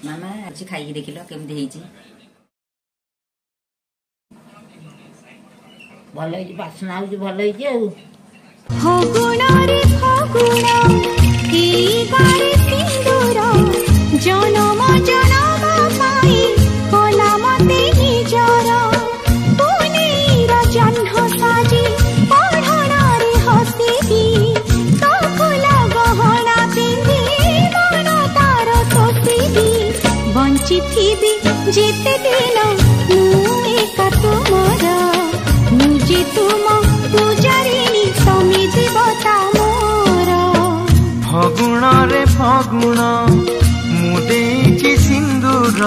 मामा आज खाई देख केमती भल बासना हो भल जनम जनम पाई कला मते निजर पुनीर जह्न साजी पढ़णारे हसी तो फूल गहना पिंधि मन तार तोसी बंची थी जेते दिन एका तुमर मुझे तुम पूजारिणी तमी देवता मोर फगुण रे फगुण मुदे सिंदूर